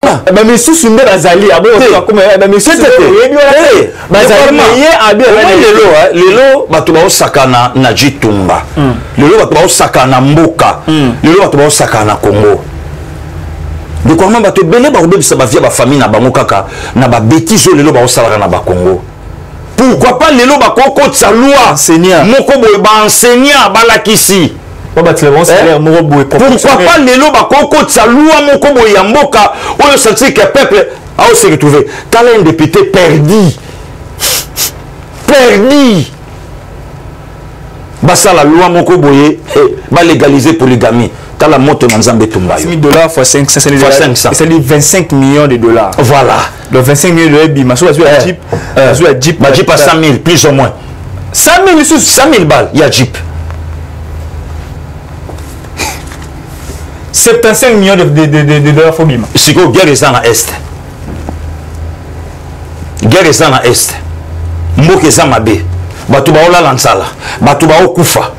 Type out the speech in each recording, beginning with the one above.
pas. Mais si Sunde Azali, à bon, comme mais si lelo bato ba osakana na Jitumba. Lelo bato ba osakana Mboka. Lelo bato ba osakana Congo. De quoi même bato belé ba obebisa ba via ba famille na bango kaka na ba bêtises lelo ba osalaka na ba Congo. Pourquoi pas lelo ba koko tsa loi enseignant moko boye ba enseignant balakisi. Pourquoi pas lelo ba koko tsa loi moko boye ya mboka oyo senti que peuple a se retrouver. T'as un député perdu. Basa la loi moko boye va légaliser polygamie. T'as la moto dans Nzambe Tumbayo. $1000 fois 500, c'est 25 millions de dollars. Voilà. Donc 25 millions de dollars, bima. Soit Jeep, Jeep à 100 000, plus ou moins. 100 000 balles, il y a Jeep. 75 millions de dollars pour bima. C'est quoi, guerre est en Est. Guerre est en Est. Mboke Zamabe. Batuba Ola Lansala. Batuba Okufa.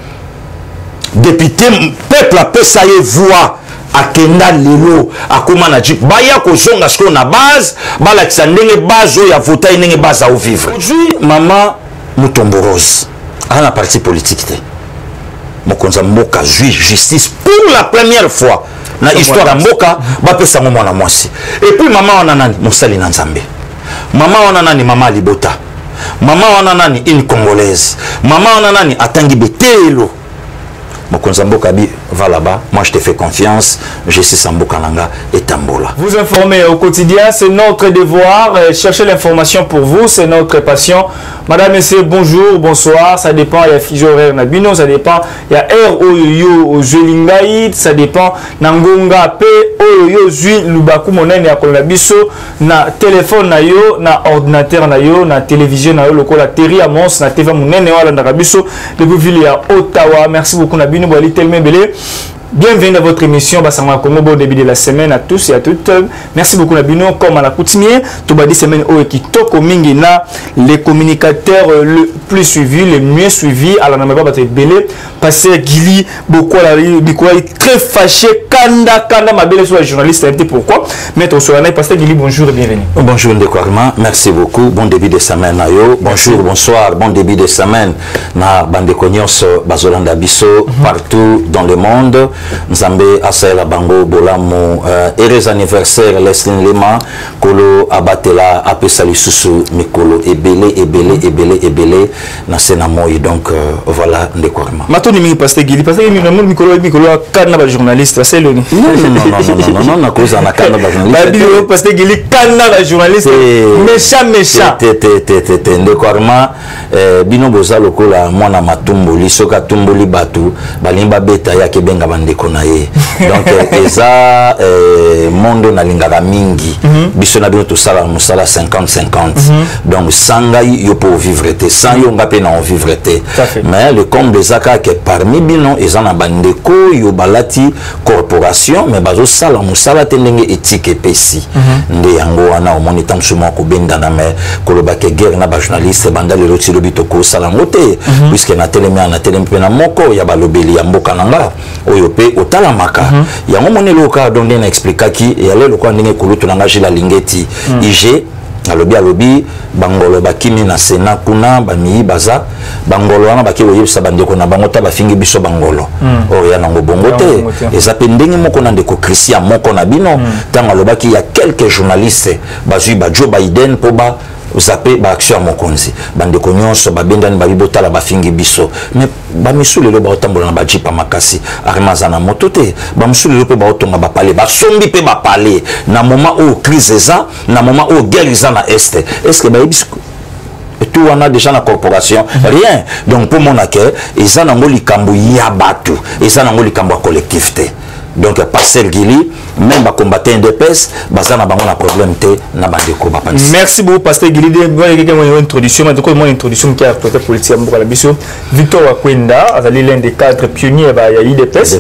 Député peuple a pu ça y voir à Kenda Lelo à Komana Jeep baya ko zonga sko na base bala tsandenge base ya vota inenge base à vivre aujourd'hui maman Mutombo Rose à la partie politique mokonza mboka justice pour la première fois na histoire ya mboka ba pesa mo mwana mwasi et puis maman wana nani Mosali na Nzambe maman wana nani mama Libota maman wana nani une congolaise maman wana nani atangi betelo. Mokonzambokabi va là-bas, moi je te fais confiance, je sais Sambokananga et Tambola. Vous informer au quotidien, c'est notre devoir, chercher l'information pour vous, c'est notre passion. Madame, messieurs, bonjour, bonsoir, ça dépend, il y a figé horaire Nabino, ça dépend, il y a R Oyoyo au Zuelingaïd, ça dépend, Nangonga P Oyoyo Zui Lubaku Monen et Akolabiso, na téléphone na yo, na ordinateur na yo, na télévision na yo, le la Terry Amos, na TV Monen et Wala Narabiso, depuis ville à Ottawa. Merci beaucoup Nabino. Bienvenue dans votre émission Bassama Congo, bon début de la semaine à tous et à toutes. Merci beaucoup Nabino, comme à la coutumier, tout bas 10 semaines au Kitoko Mingina, les communicateurs le plus suivis, les mieux suivis, à la Namaba Belé, Pasteur Gili, beaucoup à la très fâché, Kanda, ma belle soit journaliste, pourquoi? Maître Solana, Pasteur Gili, bonjour et bienvenue. Bonjour Ndekwarma, merci beaucoup, bon début de semaine à yo, bonjour, bonsoir, bon début de semaine, na Bandekonyos, Bazolanda Bisso, partout dans le monde. Nzambe Asaela Bango Bolamo heureux anniversaire Leslie Lema Kolo Abatela Apesali Susu Mikolo Ebele na Senamoi donc voilà Ndekwarma. Matoni mi Pasteur Gili Mikolo kana ba journaliste c'est le non na cause na kana ba journaliste. Pasteur Gili kana ba journaliste méchant Ndekwarma bino boza lokola mwana matumbo lisoka tumboli batu balimba beta yake benga bande konaye donc eza mondo na lingaka mingi biso na bino to sala musala 50-50 donc sanga yo pour vivre te sans yo ngape na on vivre te mais le comble ezaka que parmi bino eza na bandeko yo balati corporation mais bazo sala musala te ndenge éthique pesi nde yango wana o moni tamsuma ko benda na me koloba ke guerre na ba journaliste bandali loti lobito ko sala ngote puisque na telemi na moko ya balobeli ya mboka nanga oyo pe otala maka yango moni loka donde na expliquer ki ya lelo kwa ndenge kulutu nanga jila lingeti ig alobi bangolo bakimi na sena kuna bami baza bangolo wana baki oyebisa bandeko na bango ta bafingi biso bangolo oya nango bongo te eza pe ndenge moko na ndeko Christian moko na bino tanga lobaki ya quelques journalistes bazui ba Joe Biden po ba zape ba action mokonzi bandeko nyonso babendani babibotala bafingi biso mais bamisuli lo ba otambola na bajipa makasi arimaza na moto te bamisuli lo pe ba otonga ba pale ba sombi pe ba pale na moment où crise eza na moment où guerre eza na est-ce que ba ebisiko tout on a déjà la corporation rien donc pour mon accueil eza na ngoli kambu ya batu eza na ngoli kambu collectivité. Donc Pasteur Gili même ba combattre NDPS bazana bango na problème te na bandeko ba panisi. Merci beaucoup Pasteur Gili de une introduction mais donc mon introduction qui a peut-être politique mboka la biso Victor Wakwenda azali l'un des cadres pionniers ba ya IDPS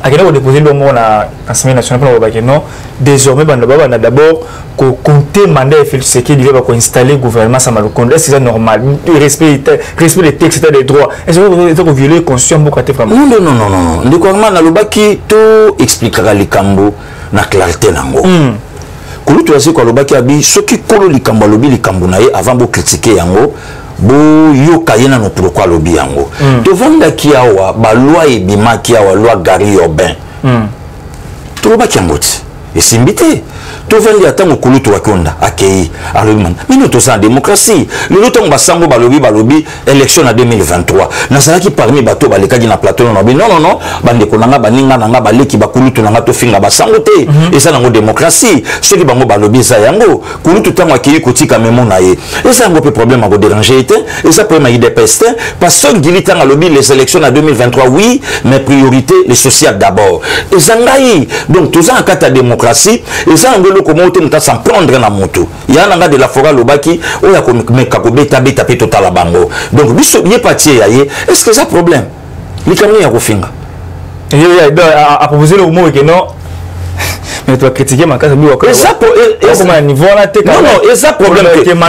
akena ko déposer le mot na Assemblée nationale pour ba non désormais banda ba na d'abord ko compter mandat Félix Tshisekedi va ko installer gouvernement ça Malukonde est-ce que c'est normal respect des textes et des droits est-ce que violer constitution mboka te vraiment non ndiko na lobaki to expliquera les cambo na clarté nango kulutu ya siko alobaki abi soki kolo likambo alobi likambo na ye avant bo critiquer yango bo yoka yena no pourquoi alobi yango tovandaki awa ba loi ebimaki awa loi Gary Urbain tolobaki yango ti esimbi te tovandi atango kulutu wakonda akei alobi man mino toza en démocratie lelo ntango basango balobi élection na 2023 nazalaki parmi bato balekaki na plateau na non non non bandeko nanga baninga nanga baleki bakulutu nanga tofinga basango te eza nango démocratie soki bango balobi eza yango kulutu ntango akei kotika memo na ye eza yango mpe problème ako déranger te eza problème ya IDPS te pasteur Ngili ntango alobi les élections na 2023 oui mais priorité les social d'abord eza ngai donc toza na kati ya démocratie eza yango comment on peut s'en prendre na moto il y a un de la forêt lobaki ou ya komeka ko beta pe total bango donc biso bien parti ya ye est-ce que ça problème li kamni ya kofinga a proposer le mot que non mais tu as critiqué ma case bi wa ça comment niveau na te non et ça problème que na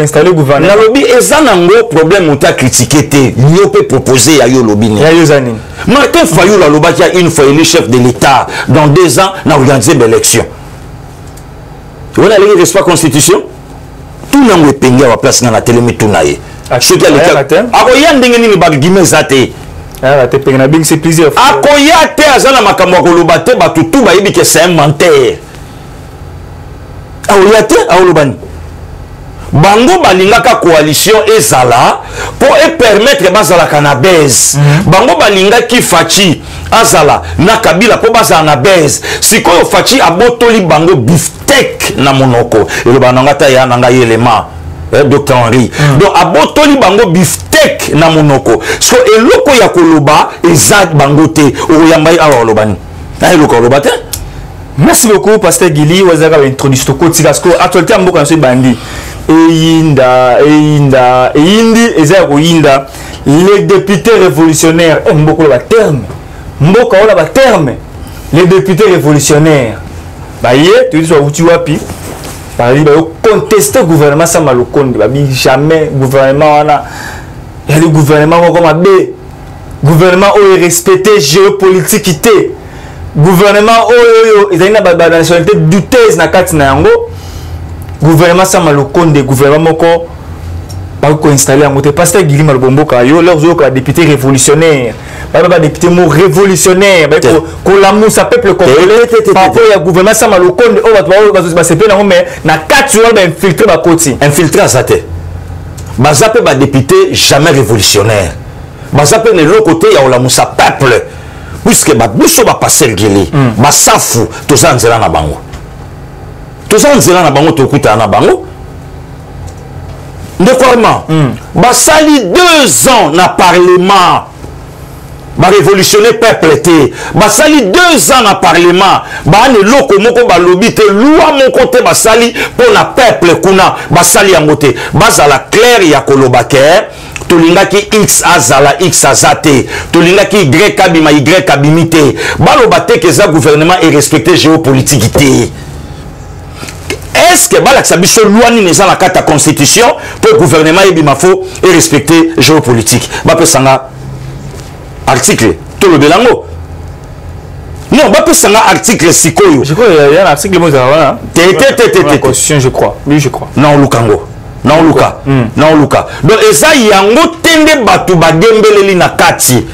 installer gouvernement na lobby et ça nango problème on t'a critiqué te yo peut proposer ya yo lobby ya yo zani Martin Fayulu a lobaki une fois élu chef de l'État dans 2 ans na organiser l'élection. On a les respect constitution. Tout le monde est payé à la place dans la télé mais tout naïe. Ce qui a le cas. Akoya ndengeni ni bagime zate. Ah te payé na bing c'est plaisir. Akoya te azana makambo kolobate batutu ba yebi que c'est un menteur. Akoya te aolobani. Bango balingaka coalition ezala pour permettre bazala cannabis. Bango balingaki Fachi azala na Kabila pour bazala na bez. Sikoyo Fachi abotoli bango beefsteak na monoko. Et bananga ta ya nanga yelema. Dr Henry. Donc abotoli bango beefsteak na monoko. So eloko ya koloba ezad bango te. Oyambai awa lobani. Na eloko loba te. Merci beaucoup pasteur Gili wazaka ba introduce to ko tika sko actualité mboka nso bandi. Indi eza koyinda les députés révolutionnaires mboko la terme mboka ola ba terme les députés révolutionnaires ba ye tu dis uti wapi ba li ba contester gouvernement sa malokonde ba bi jamais gouvernement wana ya le gouvernement comme abe gouvernement o respecter géopolitique té gouvernement o ezina ba nationalité douteuse na kati na yango gouvernement ça malokonde gouvernement moko ba ko installer en côté pasteur Gili Malbomboka yo leurs autres députés révolutionnaires ba député mo révolutionnaire ba ko la moussa peuple congolais par rapport au gouvernement ça malokonde o ba se pe na mais na 4 jours ba infiltrer ba côté infiltrer ça té ba zape ba député jamais révolutionnaire ba zape ne l'autre côté ya la moussa peuple puisque ba biso ba pasteur Gili ba safu to sanzela na bango tout ça on dirait na bango to kuta na bango de quoi basali 2 ans na parlement ba révolutionner peuple té basali 2 ans na parlement ba ne loko moko ba lobby té loi mon côté basali pour na peuple kuna basali yango té bazala clair ya kolobake tolingaki X azala X azate tolingaki Y kabima Y kabimité balobate que ça gouvernement est respecté géopolitique té. Est-ce que la loi n'est pas la carte constitution pour le gouvernement et respecter géopolitique? Article, tout le belango. Non, article sikoyo. Je crois qu'il y a un article je crois. Oui, je crois. Non, Lukango. Non, Luka. Non, Luka. Donc, ça, yango tende batu bagembeleli na kati.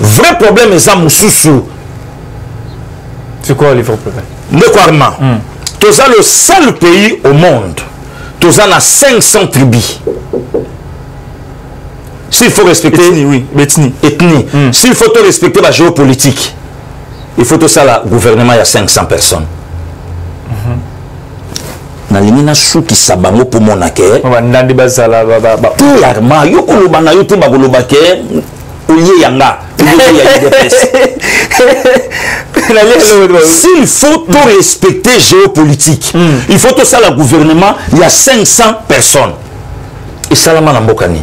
Vrai problème, ça, moussousou. C'est quoi le vrai problème? Le Tous le seul pays au monde, tous a 500 tribus. S'il faut respecter ethnie, s'il faut respecter la géopolitique, il faut tout ça le gouvernement il y a 500 personnes. Na limina sou ki sabango pour mon accueil. Ndandi bazala ba. Clairement, yo ko lobana yo te ba kolobake oye yanga. S'il faut tout respecter géopolitique, il faut tout ça le gouvernement, il y a 500 personnes. Et ça la manambokani.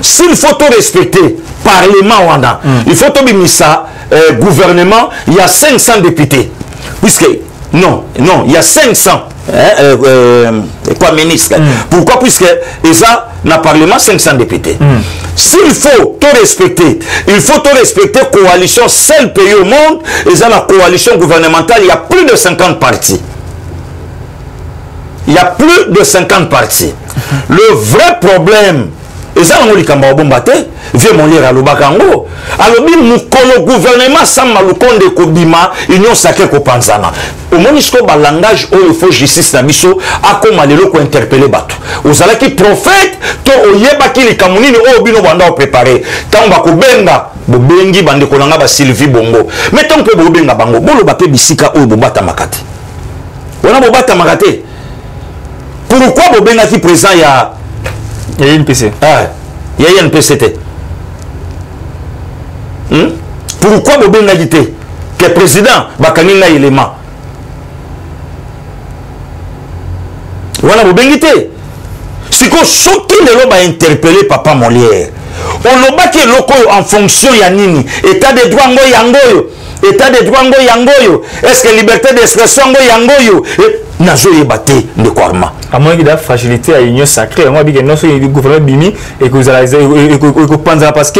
S'il faut tout respecter parlement wana, il faut tout bimisa gouvernement, il y a 500 députés. Puisque non, il y a 500 quoi ministre. Pourquoi? Puisque ça n'a parlement 500 députés. S'il faut tout respecter, il faut tout respecter coalition, seul pays au monde, et ça la coalition gouvernementale, il y a plus de 50 partis. y a plus de 50 partis. Le vrai problème, et ça, on a bombaté, vieux mon lire à l'Obakango. Alors, le gouvernement, ça m'a le compte de Kobima, union sacrée Kopanzana. Au monisco, le langage où il faut justice, Nabiso, a comme aller le interpeller Batou. Vous allez qui prophète, to oyeba qui les Kamounini, au bino banda préparé. Tant on va kobenga, bobengi bande kolanga ba Sylvie Bongo. Mais tant que bobenga bango, bolo bape bisika ou bobata makate. On a bobata makate. Pourquoi bobenga qui présent il y a une PC. Il y a une PCT. Pourquoi bobenga dit que le président bakanina élément? Voilà bobengité. Si qu'on soki ne l'on va interpeller papa Molière. On l'a qui loko en fonction ya nini? État de droit ngo yangoyo. État de droit ngo yangoyo. Est-ce que liberté d'expression ngo yangoyo? Nazo yebate de Kwarma. À moins qu'il y ait fragilité à l'union sacrée, moi je dis que non seulement le gouvernement bimi et que vous allez parce que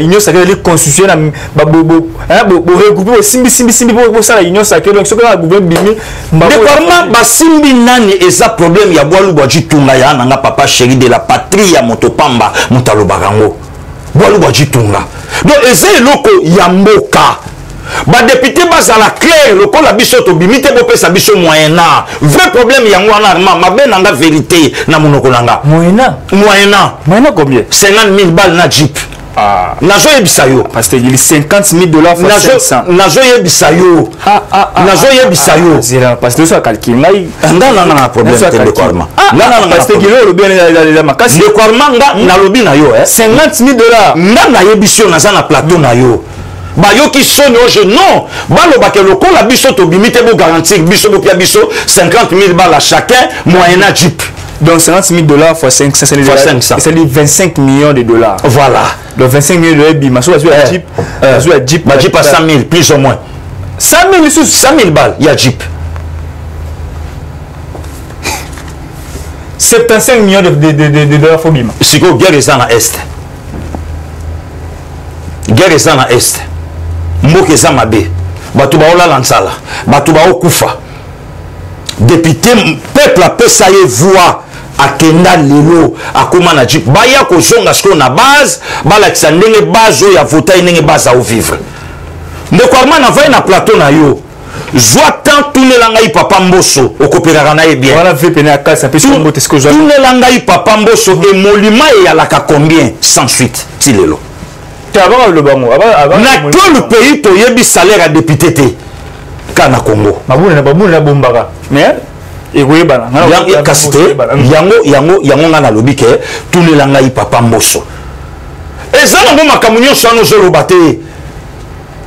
l'union sacrée est constitutionnelle, regrouper simbi pour ça l'union sacrée, donc ce que le gouvernement bimi. De Kwarma, ba simbi nani et ça problème ya boalu boaji tunga ya nanga papa chéri de la patrie ya motopamba mutalo barango. Boalu boaji tunga. Donc eze loko yamboka. Ba député bazala clair loko la biso to bimite bo pesa biso moyena vrai problème yango wana ma ben nanga vérité na monoko nanga moyena combien 50 000 balles na jeep nazo yebisa yo parce que il $50 000 fois 500 nazo yebisa yo nazo yebisa yo parce que ça calcule ngai ngana na problème de Kwarma ngana parce que kilo lobi na makasi de Kwarma nga na lobi na yo $50 000 ngana yebisio na za na plateau na yo ba yo qui sonne au non balo ba ke loko la biso to bimite bo garantir biso bo pia biso 50 000 balles à chacun moyena jeep donc $50 000 fois 500 c'est 25 millions de dollars voilà donc 25 millions de dollars bima so jeep jeep ba jeep à 100 000 plus ou moins 100 000 balles il y a jeep 75 millions de dollars faut bima siko guerre est en est guerre est en est mboka eza mabe bato baolala nzala bato baokufa député peuple apesa ye voix akenda lelo akoma na jip baya kozonga sikoyo na base balakisa ndenge base oyo avota ndenge base aovivre ndeko Armand avai na plateau na yo zwa tant tunela ngai papa Mbosso okopelaka na ye bien tunela ngai papa Mbosso emolima eyalaka combien sans suite ti lelo na tout le pays to yebi salaire à député te kana Congo mais yango nga na lobi ke tunela ngai papa Mbosso eza nango makambo nyonso wana ozoloba te e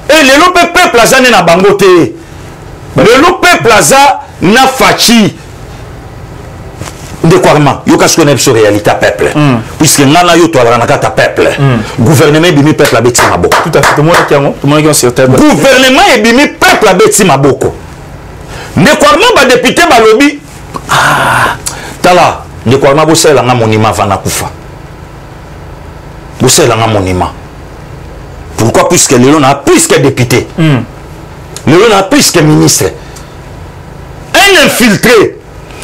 lelo mpe peuple aza ne na bango te lelo peuple aza na faci ndeko Armand yo kasi kona biso réalité à peuple puisque ngana yo toalaka na kata peuple gouvernement ebimi peuple abeti maboko tout à fait tout le monde qui certain gouvernement ebimi peuple abeti maboko ndeko Armand ba député balobi tala ndeko Armand bosela nga monument vana kufa bosela nga monument pourquoi puisque lelo na puisque député lelo na puisque ministre un infiltré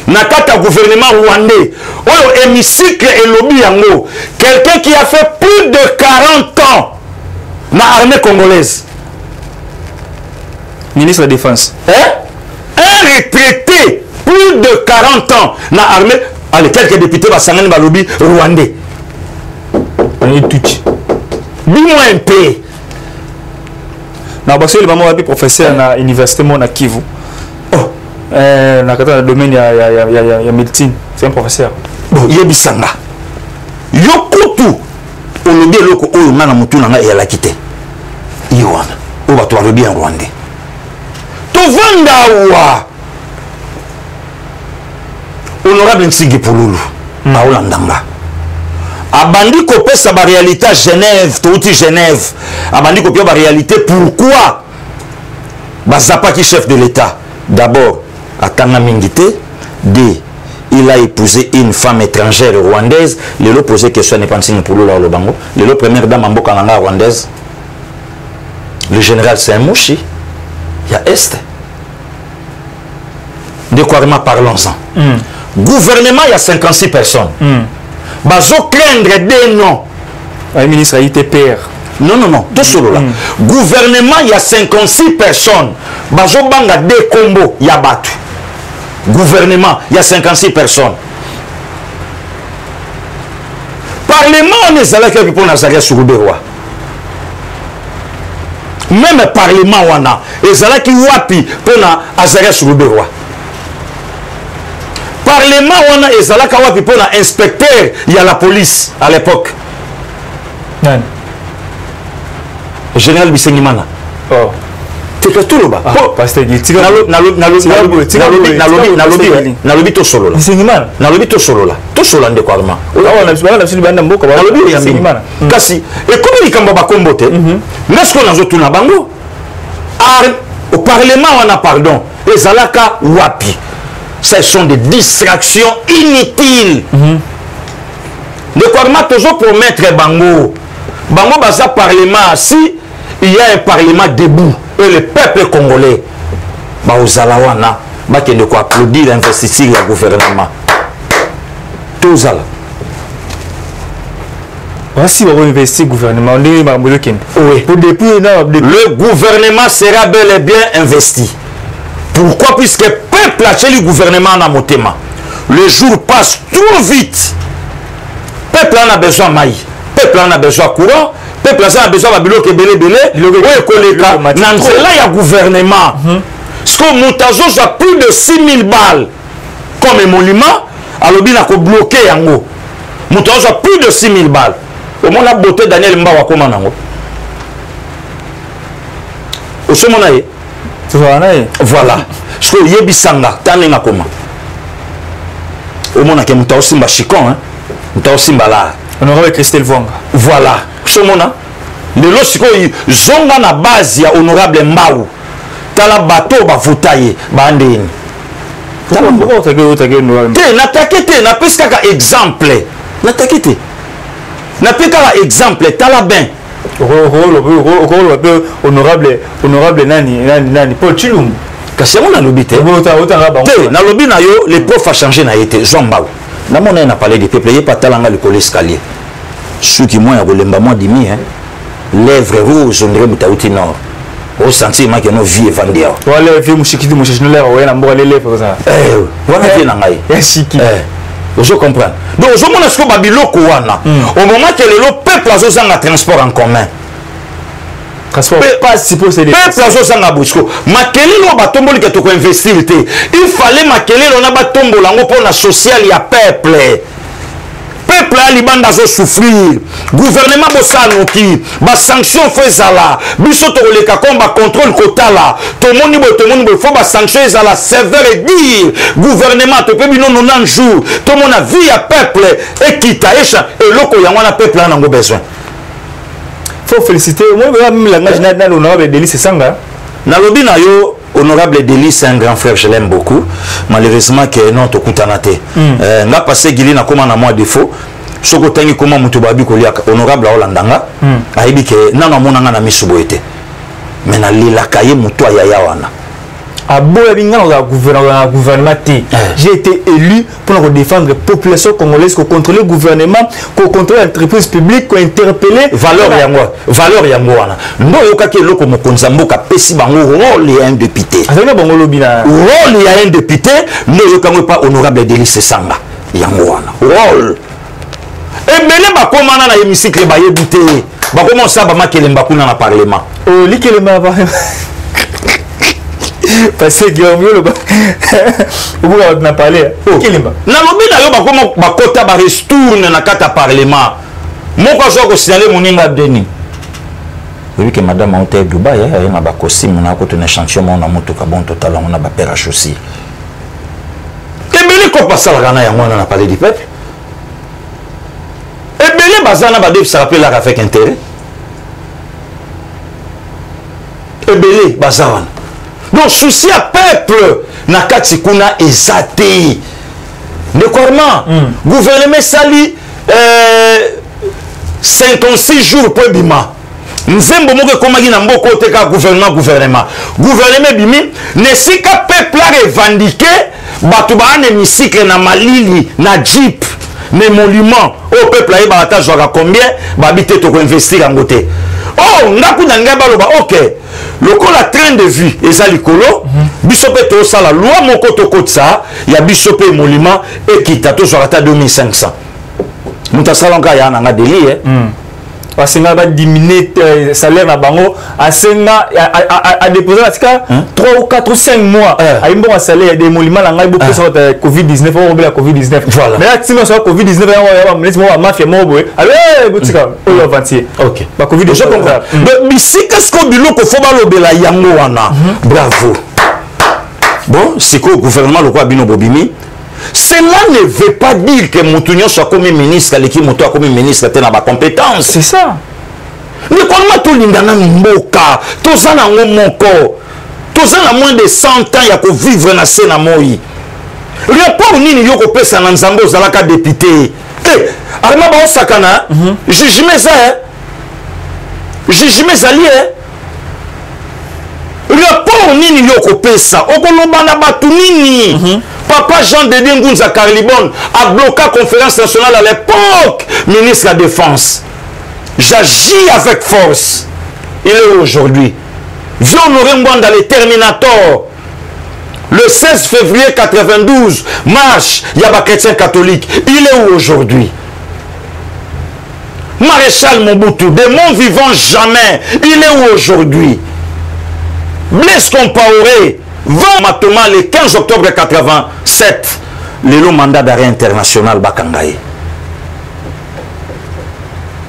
na kata gouvernement rwandais oyo hémicycle et lobby yango quelqu'un qui a fait plus de 40 ans na armée congolaise ministre de la défense un retraité plus de 40 ans na armée allez quelques députés basangani ba lobby rwandais on touche bimo MP na baseli maman wapi professeur na université mona Kivu dans le domaine il y a médecine, c'est un professeur. Bon, yebisanga. Yokutu olobi loko oyo ngana mutu nanga ya lakite. Yowana. O ba to alobi en Rwandais. To vanda wa. Honorable Nsigi Pululu. Na Olandanga. Abandi ko pesa ba réalité à Genève, touti Genève. Abandi ko pesa ba réalité pourquoi bazapa qui chef de l'état. D'abord Atanga Mingite, il a épousé une femme étrangère rwandaise. Le posé question n'est pas signe pour le bango. Le première dame en Bokananga rwandaise. Le général Saint-Mouchi. Il y a Est. De quoi parlons-en. gouvernement il y a 56 personnes bazo craindre des noms le ministre ITPR non tout solo là gouvernement il y a 56 personnes bazo banga des combos ya batu gouvernement il y a 56 personnes parlement on est allé quelque pour Nazaria sur le roi même parlement wana ezalaki wapi pona Azaria sur le roi parlement wana ezalaka wapi pona inspecteur il y a la police à l'époque général Bisengimana oh c'est que tout le bas parce que nalobi to solo là nalobi to solo là to solo ndeko alma kasi ekomi likambo bakombo te nesko nazotuna bango au parlement wana pardon ezalaka wapi ce sont des distractions inutiles ndeko alma tozo promettre bango baza parlement si il y a un parlement debout et le peuple congolais baozalawana bakende ko applaudir l'investiture du gouvernement tozala voici on va investir gouvernement oui le gouvernement sera bel et bien investi pourquoi puisque peuple a chez le gouvernement na motema le jour passe trop vite peuple en a besoin maï peuple en a besoin courant peuple a besoin de biloko belé na nzela ya gouvernement parce que Moutazo a plus de 6000 balles comme émolument alobi na ko bloquer yango Moutazo a plus de 6000 balles au monde a beauté Daniel Mbawa koma nango au somona ye voilà parce que yebisanga taninga koma au monde ke Moutazo simba chicon Moutazo simba la honorable Christelle Vwanga voilà somona lelo sikoyo zonga na base ya honorable Mbau tala bato bavuta ye bandeni te natake te napesi kaka exemple natake te napesi kaka exemple tala ben honorable nani Paul Chilumbu kasi yango nalobi te nalobi na yo le prof a changé na ye te Jean Mbau namona ye na palais du peuple ye patalanga likolo escalier soki moi ya kolemba moi dimi lèvres rouges on dirait mutauti nord au sentiment que nos vies vandia wala vie mushikiti mushishino lèvres ouais na mboka les lèvres ça wana vie na ngai shiki je comprends donc je mona sko babiloko wana au moment que le peuple azozanga transport en commun pas si pour peuple azozanga busco makelelo batomboli ke to ko investir te il fallait makelelo na batombola ngo pona social ya peuple peuple a libanda zo souffrir gouvernement bosanoki ba sanction faut ezala biso to koleka komba contrôle kotala to moni bo faut ba sanction ezala sévère et dire gouvernement to pe bino 90 jours to mona vie ya peuple ekita esha eloko yango na peuple a nango besoin faut féliciter moi même langage na honorable Delis Sanga nalobi na yo honorable Delis c'est un grand frère je l'aime beaucoup malheureusement que non to kutanate nga passé gili na koma na moi défaut soko tangi koma mutu babi kolia honorable Olandanga aibi ke nana monanga na misubo ete mais na lila kaye mutu ayaya wana aboya binga na gouvernement té j'ai été élu pour défendre la population congolaise pour contrôler le gouvernement pour contrôler l'entreprise publique pour interpeller valeur yango wana ndo yokaki eloko mokonza mboka pesi bango rôle ya un député azali bango lobina rôle ya un député ndo yokango pas honorable Delis Sanga yango wana rôle ebele bakomana na hémicycle bayebi te bakomonsa bamakelemba kuna na parlement likelemba parce que on a parlé na lobi na yo bakoma bakota ba retourne na kata parlement moko zo ko signaler moninga deni oui que madame a été Dubaï elle na ba costume na ko tena chantier mon na moto ka bon total on a ba père aussi ebele ko pasala kana ya mwana na palais du peuple ebele bazana ba def rappeler avec intérêt ebele bazana donc souci à peuple na kati kuna ezate décorement gouvernement sali 56 jours pour bima nzembo moko komaki na mboko teka gouvernement bimi ne sika peuple a revendiqué bato ba ne misikle na malili na jeep ne monument au peuple a ba ta joa combien ba bité to ko investir en côté oh ngaku na ngaba loba OK lokola train de vie eza likolo biso pe to sala loi moko to kotsa ya biso pe monument ekita to joa ta 2500 muta salonga ya na deli parce que va diminuer salaire na bango à déposer la tika 3 ou 4 ou 5 mois à un bon salaire des monuments la ngai beaucoup sur Covid-19 on oublie la Covid-19 voilà mais là si on sur Covid-19 on va ministre moi mafia mo boy allez botika o yo avancer OK ba Covid je comprends mais si qu'est-ce qu'on biloko faut ba lobela yango wana bravo bon c'est quoi gouvernement le quoi bino bobimi. Cela ne veut pas dire que Moutounion soit comme ministre, l'équipe Moutoua comme ministre, tu n'as pas compétence. C'est ça. Mais comment tout le monde mboka, tout ça n'a moins de 100 ans, il y a que vivre dans la scène à Moïse. Rapport nini yoko pesa na nzambe ozalaka député. Eh, arima ba osakana, jugime ça jugime zali rapport nini yoko pesa, okoloba na batu nini. Papa Jean-Dédé Ngunza Carlibon a bloqué la conférence nationale à l'époque, ministre de la Défense. J'agis avec force. Il est aujourd'hui. Vieux Honoré Mwanda, le Terminator. Le 16 février 92, marche, Yaba chrétien catholique. Il est où aujourd'hui? Maréchal Mobutu, des monts vivants jamais. Il est où aujourd'hui? Blaise Compaoré. 20 Matoma le 15 octobre 87, le mandat d'arrêt international Bakangaye.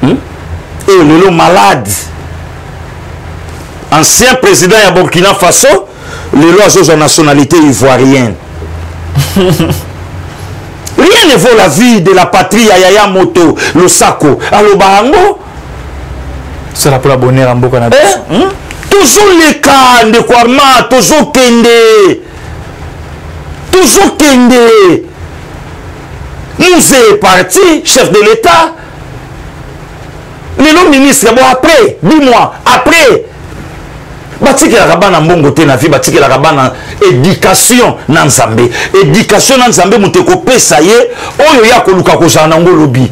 Et le malade, ancien président de Burkina Faso, le oiseau de nationalité ivoirienne. Rien ne vaut la vie de la patrie à Yaya Moto, le Sako. Alors, Bahango, c'est la pour la bonne en Bokana. Toujours les cas de Kouarma, toujours Kende. Toujours Kende. Nous est parti, chef de l'État. Le ministre, bon après, dis-moi, après. Batiki la rabana mbongo te na vie, batiki la rabana éducation na nzambe. Éducation na nzambe muteko pesa ye, oyo ya koluka kozana ngo lobi.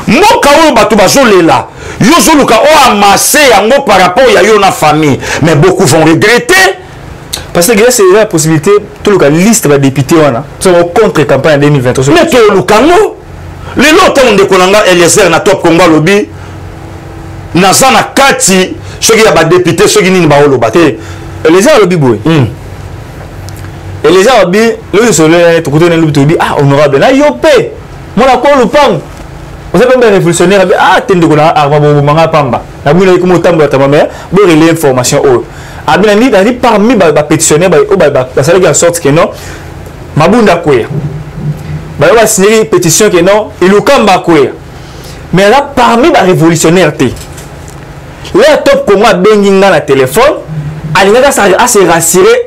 Moka oyo batu bazolela. Yo zoluka o amassé yango par rapport ya yo na famille, mais beaucoup vont regretter parce que c'est la possibilité tout le cas liste va député wana sur contre campagne 2023. Mais to lukango le loto on dekolanga Eliezer na top Congo lobi na sana kati soki ya ba député soki nini ba oloba te Eliezer lobi boy Eliezer lobi le solo to koto lobi to bi ah honorable na yo pe mona ko lupang. Vous avez un révolutionnaire, ah, tende qu'on a armé manga pamba. La mouille comme autant de ta mère, vous avez l'information. Ah, bien, ni parmi les pétitionnaires, ça veut dire en sorte que non, Mabunda Kouya. Bah, on va signer une pétition que non, il est comme Bakouya. Mais là, parmi les révolutionnaires, là, top comme moi, benginga na téléphone, à se rassurer,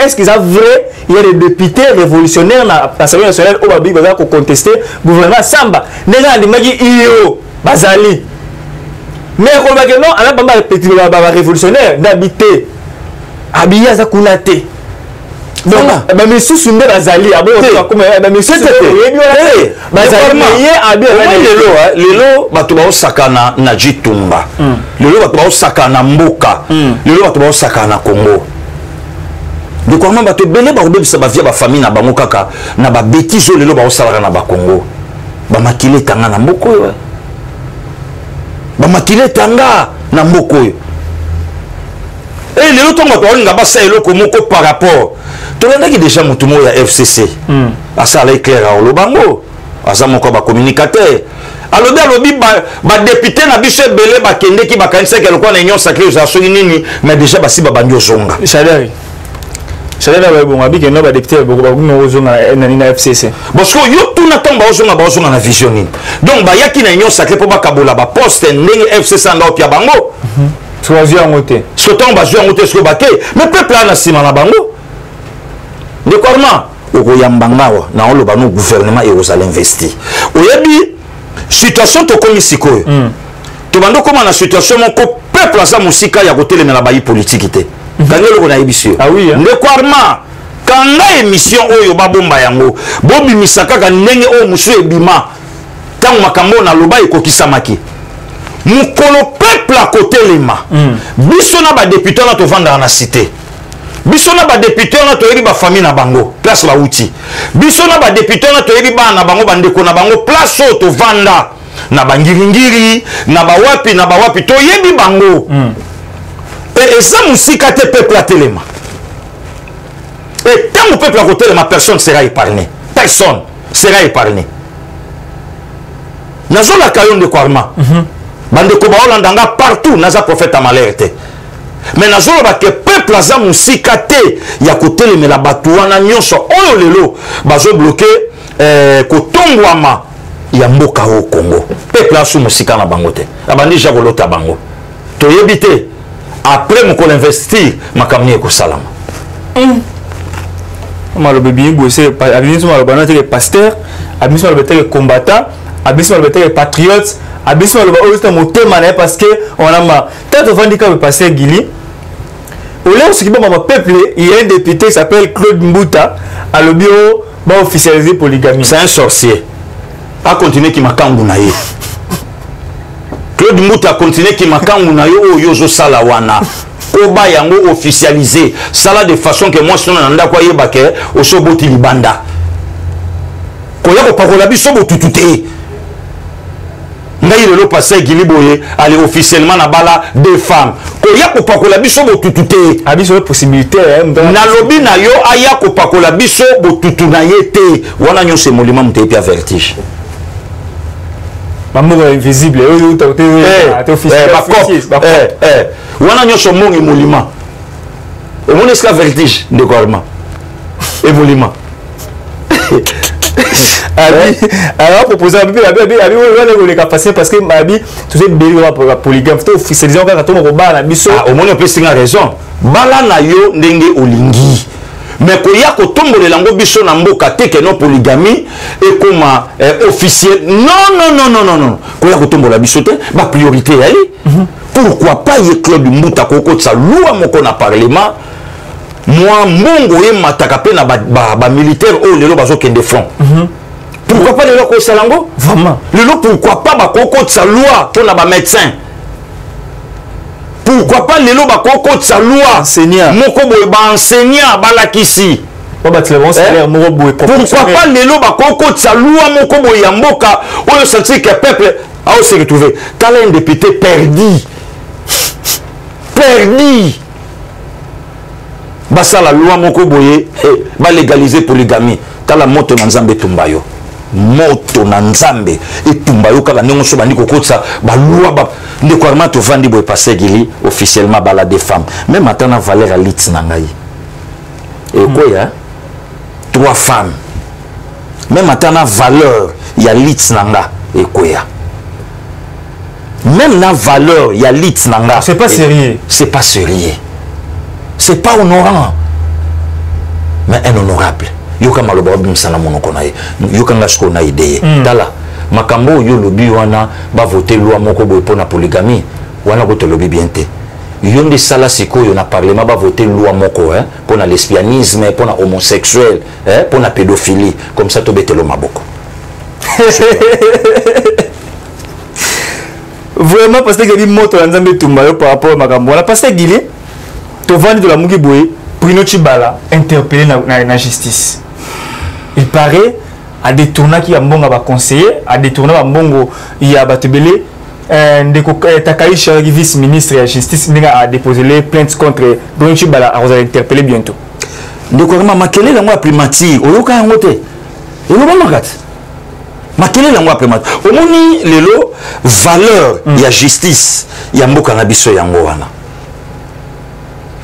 est-ce qu'ils ont vrai, il y a des députés révolutionnaires dans l'Assemblée nationale où il va contester le gouvernement Samba. Il y a des Bazali. Mais on va dire non, on a des révolutionnaires d'habiter. Habillé à Zakounate. Donc, mais sous une Bazali, lelo bato baosakana na Jitumba, lelo bato baosakana Mboka, lelo bato baosakana Congo. De quoi même bato belé ba obebisa ba via ba famille na bango kaka na ba bêtise lelo baosalaka na ba Congo. Ba makile tanga na mboko yo. Ba makile tanga na mboko yo. Et lelo tonga to nga ba sa eloko moko par rapport. To landa ki déjà mutumo ya FCC. Asa la éclair a olobango. Asa moko ba communicateur. Alobi ba député na biso belé ba kende ki ba kanisa ke lokwa na union sacrée za soki nini mais déjà ba si ba bandio zonga. Chadari. Chadari ba bon abi ke no ba député ba no zonga na FCC. Parce que yo tout na tamba ozonga na vision ni. Donc ba yaki na union sacrée po ba kabola ba poste ndenge FCC ndo pia bango. Choisir en côté. Sotant ba jouer en côté ce baké mais peuple na sima na bango. De comment okoyambangawa na oloba no gouvernement et aux investir. Oyebi situation to komi sikoyo. To bando koma na situation moko peuple aza musika ya kotelemela bayi politique te kangelo kona ebisio ah oui ndeko Armand kanga émission oyo babomba yango bobimisa kaka ndenge oyo musu ebima tango makambo na loba ekokisamaki mukolo peuple a kotelema biso na ba député na tovanda na cité biso na ba député na toyebi ba famille na bango place ba uti biso na ba député na toyebi ba na bango bandeko na bango place o tovanda na bangiringiri na bawapi toyebi bango et ça musika te peuple a telema et tant que peuple a kotelema personne sera épargné personne sera épargné nazola kayo ndeko Armand bandeko baolandanga partout naza prophète à malheur mais nazoloba ke peuple aza musika te ya kotelemela bato wana nyonso oyo lelo bazo bloquer kotongwama ya mboka au Congo peuple asu musika na bango te abandi ja kolota bango toyebi te après mokolo investir makamni ekosalama maloba bien bossé abimiso maloba na te pasteur abimiso maloba te combattant abimiso maloba te patriote abimiso maloba oyo c'est motema na parce que on a ma tête vendika le pasteur Gili au lieu ce qui va ma peuple il y a un député qui s'appelle Claude Mbuta à le bureau va officialiser polygamie c'est un sorcier a continuer qui makangu na ye Claude Mbuta a continuer qui makangu na yo oyo zo sala wana koba yango officialisé sala de façon que moi sona nda kwa yeba ke osoboti libanda koya ko pakola biso botutu te ngai lelo passé Giliboye aller officiellement na bala deux femmes koya ko pakola biso botutu te abiso possibilité na lobi na yo aya ko pakola biso botutu na yete wana nyo se molima mute pia vertige maman invisible oyo utote officiel wana nyo so mongi molima et mon esclave vertige de Armand et molima alors proposer abi le passer parce que abi tout c'est bien pour la polygame faut officialiser encore to ko bana biso au moins peut singa raison bala na yo ndenge olingi mais ko ya ko tombolela ngo biso na mboka te que non polygamie et comme officiel non ko ya ko tombola biso te ba priorité ali pourquoi pas ye Claude Mbuta koko tsa loi moko na parlement moi mbongo ye mataka pe na ba militaire o lelo bazo kende front pourquoi pas lelo ko salango vraiment lelo pourquoi pas ba koko tsa loi pour na ba médecin pourquoi pas lelo ba koko tsa loi enseignant moko boye ba enseignant balakisi pourquoi pas lelo ba koko tsa loi moko boye ya mboka oyo sentir que peuple a se retrouver tala un député perdu basa la loi moko boye ba légaliser polygamie tala moto na nzambe tumbayo moto na nzambe etumbayo kaka ndenge so bandi kokotsa ba loi ba ndeko Armand to vandi boye passer Gili officiellement bala des femmes même atana valeur lit na ngai et quoi 3 femmes même atana valeur ya lit na nga et quoi même la valeur ya lit na nga c'est pas sérieux c'est pas honorant mais un honorable yoka maloba bimsana monoko na ye yoka ngasko na idée tala makambo yo lobi wana ba voter loi moko boy pona polygamie wana ko to lobi bien te yo nde sala sikoyo na parlement ba voter loi moko pona lesbianisme pona homosexuel pona pédophilie comme ça to betelo maboko vraiment parce que Gili moto na nzambe tumbayo par rapport à makambo wana parce que Gili to vandi de la mugi boye Bruno Chibala interpellé na justice il paraît à détourner qui a mbongo ba conseiller à détourner ba mbongo il y a batebele ndeko Takaïcha vice ministre de la justice a déposé les plaintes contre Bruno Chibala a interpellé bientôt ndeko Armand makele la moi primature oyoka yango te eloba makati makele la moi primature omoni lelo valeur ya justice ya mboka na biso yango wana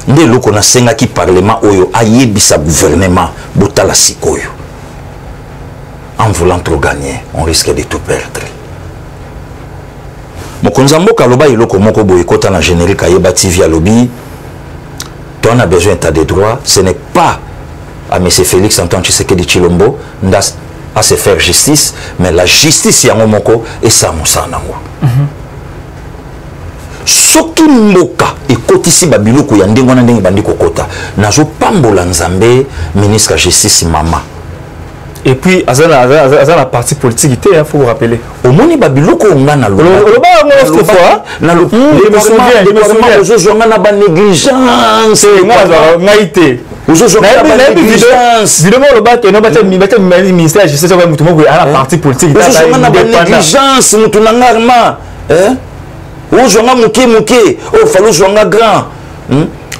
nde loko na senga ki parlement oyo ayebisa gouvernement botala sikoyo en voulant trop gagner on risque de tout perdre mokonza mboka loba iloko moko boye kota na générique ayeba TV à lobby on a besoin d'état de droit ce n'est pas à M. Félix Antoine Tshisekedi Tshilombo à se faire justice mais la justice yango moko et ça musa nango soki mboka ekotisi babiloko ya ndenge wana ndenge bandi kokota nazopambola nzambe ministre ya justice mama. Et puis azana parti politique il faut vous rappeler omoni babiloko nga na loba na le na ba négligence ngaité évidemment le bac no bata ministère de justice comme tout monde à la partie politique na ba négligence mutu na ngarma ozonga muke o falo zonga grand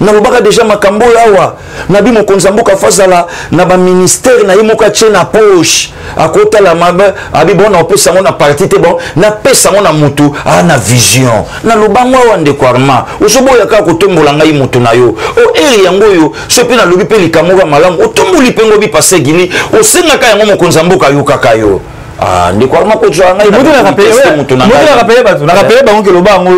na lobaka déjà makambo yawa nabi mokonzi mboka fazala na ba ministère na yimoka tche na poche akota la mabe abi bon na opesa ngo na parti te bon na pesa ngo na mutu na vision na lobango wa ndekwarma osoboya ka kotombola ngai mutu na yo o eri yango yo sopi na lobi pe likamoga malamu otomboli pengo bi passé gini osenga ka yango mokonzi mboka yo kaka yo ndekwarma ko twa ngai mutu na rappelé bango ke lobango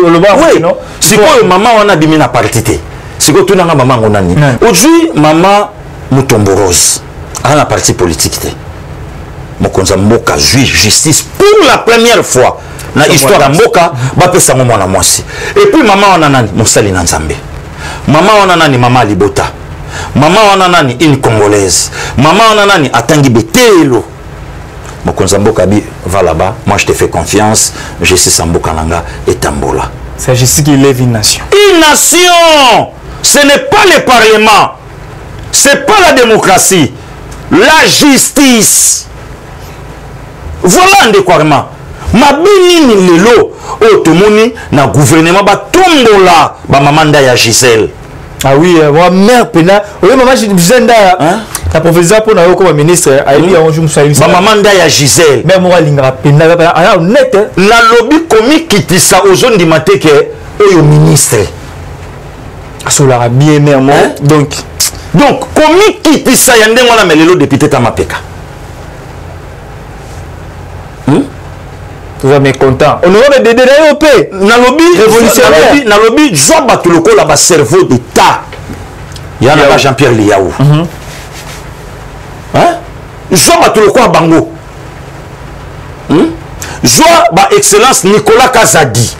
non sikoyo mama wana bimi na parti te. Siko tu nanga mama ngonani. Aujourd'hui mama Mutomborose a la partie politique te. Mokonza mboka justice pour la première fois na histoire ya mboka ba pesa ngo mwana mwasi. Et puis mama wana nani Mosali na Nzambe. Mama wana nani mama Libota. Mama wana nani une congolaise. Mama wana nani atangi betelo. Mokonza mboka bi va là-bas, moi je te fais confiance, justice mboka nanga etambola. C'est justice qui lève une nation. Une nation. Ce n'est pas le Parlement, c'est pas la démocratie, la justice. Voilà un décoirement. Mabini ni lelo otomoni na gouvernement ba tombola ba mamanda ya Gisèle. Ah oui, moi mère pena. Oui maman Gisèle la professeur pour na comme ministre ayebi ya onju musayi. Ba mamanda ya Gisèle. Mais moi linga pena ala honnête. La lobby komi kitisa ozondi mateke oyo ministre. Asola bien mère moi. Donc komi kitisa ya ndengo na melelo député Tamapeka. Vous êtes mécontent. On aurait des DDOP. Na lobby révolutionnaire. Na lobby joa batuloko la ba cerveau d'état. Ya na ba Jean-Pierre Liaou. Joa batuloko a bango. Joa ba excellence Nicolas Kazadi.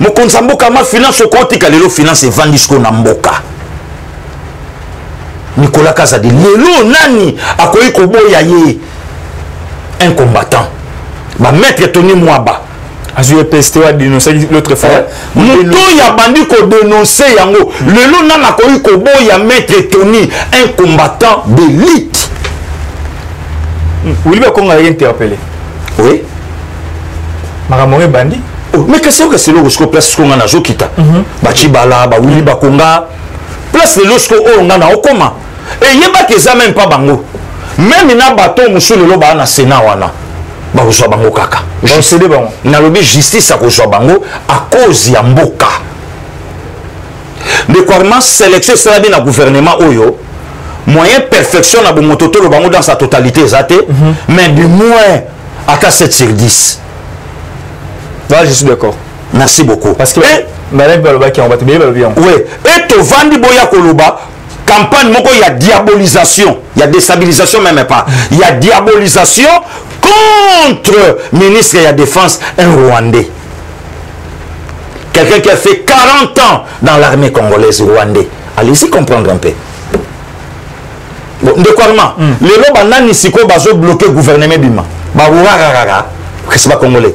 Mokonza mboka ma finance okotika lelo finance evandisco na mboka. Nicolas Kazadi lelo nani akoyi koboya ye un combattant. Ba maître Tony Mwaba azue PST wa dénoncer l'autre fois. Muto ya bandi ko dénoncer yango. Lelo nana akoyi koboya maître Tony un combattant d'élite. Oui, mais qu'on a interpellé. Oui. Maramore bandi. Mais qu'est-ce que c'est le place qu'on a na zokita? Bachibala, ba wili bakonga. Place le losko on a na okoma. Et yeba keza même pas bango. Même na bateau musu le loba na Sénat wana. Ba kozwa bango kaka. Je sais de bango. Na lobi justice a kozwa bango à cause ya mboka. Décoinement sélection ça bien na gouvernement oyo. Moyen perfection na bomototo le bango dans sa totalité zate, mais du moins à 7/10. Là, je suis d'accord. Merci beaucoup. Parce que madame Baloba qui en va te bien. Oui. Et to vandi boya koloba campagne moko il y a diabolisation, il y a déstabilisation même pas. Il y a diabolisation contre ministre de la défense un Rwandais. Quelqu'un qui a fait 40 ans dans l'armée congolaise rwandais. Allez-y comprendre un peu. Bon, de quoi les lobes nani siko bazo bloqué gouvernement bima. Ba rara qu'est-ce pas congolais.